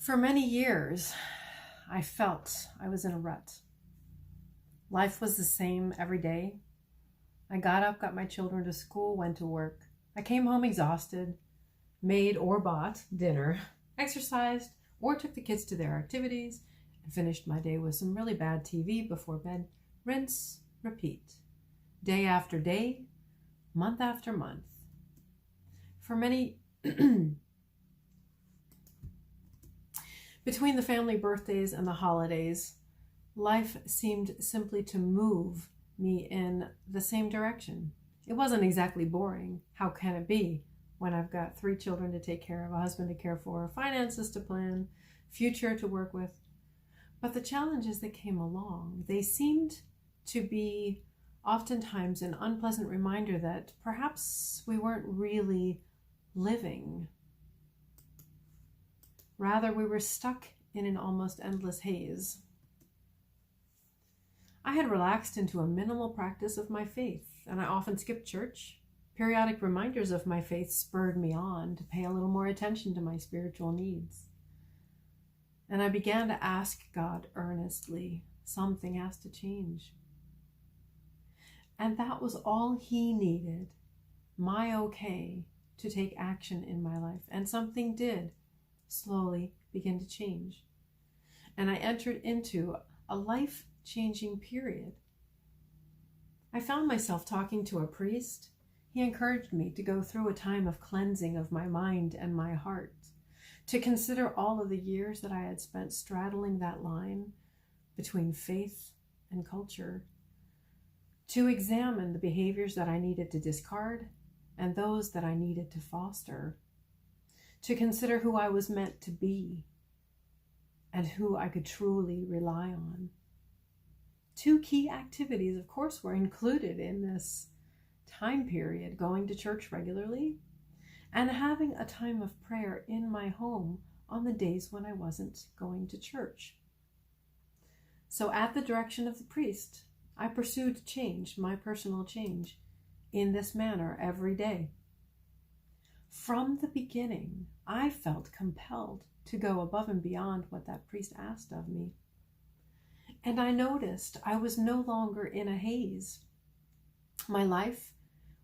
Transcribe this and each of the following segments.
For many years, I felt I was in a rut. Life was the same every day. I got up, got my children to school, went to work. I came home exhausted, made or bought dinner, exercised, or took the kids to their activities, and finished my day with some really bad TV before bed. Rinse, repeat. Day after day, month after month. For many Between the family birthdays and the holidays, life seemed simply to move me in the same direction. It wasn't exactly boring. How can it be when I've got 3 children to take care of, a husband to care for, finances to plan, future to work with? But the challenges that came along, they seemed to be oftentimes an unpleasant reminder that perhaps we weren't really living. Rather, we were stuck in an almost endless haze. I had relaxed into a minimal practice of my faith, and I often skipped church. Periodic reminders of my faith spurred me on to pay a little more attention to my spiritual needs. And I began to ask God earnestly, something has to change. And that was all He needed, my okay, to take action in my life. And something did slowly begin to change. And I entered into a life-changing period. I found myself talking to a priest. He encouraged me to go through a time of cleansing of my mind and my heart, to consider all of the years that I had spent straddling that line between faith and culture, to examine the behaviors that I needed to discard and those that I needed to foster, to consider who I was meant to be and who I could truly rely on. 2 key activities, of course, were included in this time period: going to church regularly and having a time of prayer in my home on the days when I wasn't going to church. So at the direction of the priest, I pursued change, my personal change, in this manner every day. From the beginning, I felt compelled to go above and beyond what that priest asked of me. And I noticed I was no longer in a haze. My life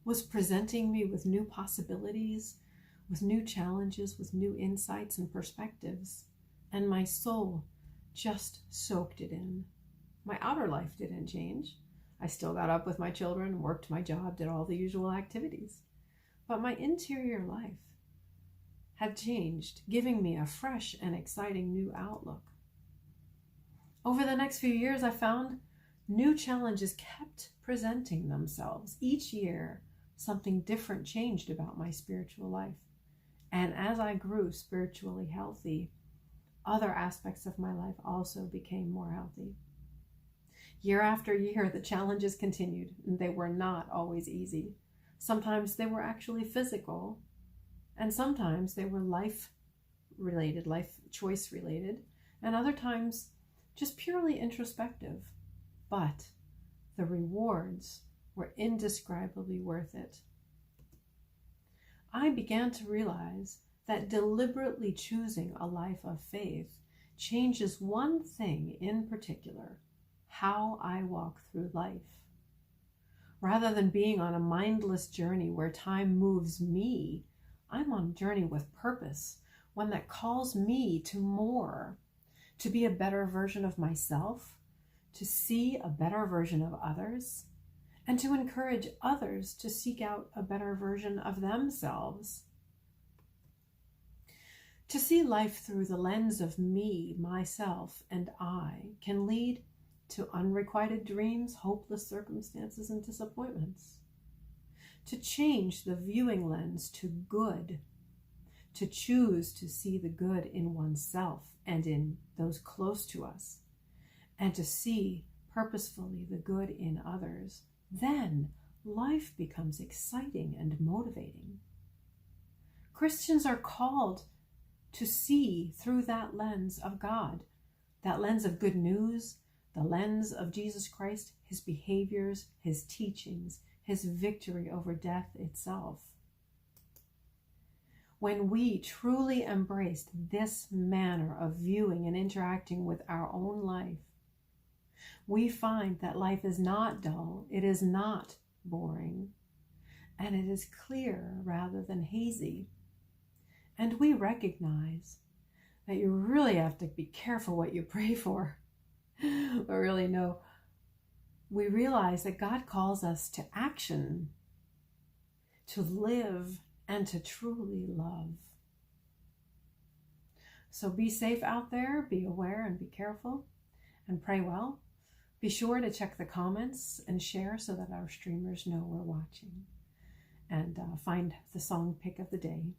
was presenting me with new possibilities, with new challenges, with new insights and perspectives. And my soul just soaked it in. My outer life didn't change. I still got up with my children, worked my job, did all the usual activities. But my interior life had changed, giving me a fresh and exciting new outlook. Over the next few years, I found new challenges kept presenting themselves. Each year, something different changed about my spiritual life. And as I grew spiritually healthy, other aspects of my life also became more healthy. Year after year, the challenges continued, and they were not always easy. Sometimes they were actually physical, and sometimes they were life-related, life choice-related, and other times just purely introspective. But the rewards were indescribably worth it. I began to realize that deliberately choosing a life of faith changes one thing in particular: how I walk through life. Rather than being on a mindless journey where time moves me, I'm on a journey with purpose, one that calls me to more, to be a better version of myself, to see a better version of others, and to encourage others to seek out a better version of themselves. To see life through the lens of me, myself, and I can lead to unrequited dreams, hopeless circumstances, and disappointments. To change the viewing lens to good, to choose to see the good in oneself and in those close to us, and to see purposefully the good in others, then life becomes exciting and motivating. Christians are called to see through that lens of God, that lens of good news, the lens of Jesus Christ, His behaviors, His teachings, His victory over death itself. when we truly embraced this manner of viewing and interacting with our own life, we find that life is not dull, it is not boring, and it is clear rather than hazy. And we recognize that you really have to be careful what you pray for. But really, no, we realize that God calls us to action, to live, and to truly love. So be safe out there, be aware and be careful, and pray well. Be sure to check the comments and share so that our streamers know we're watching. And find the song pick of the day.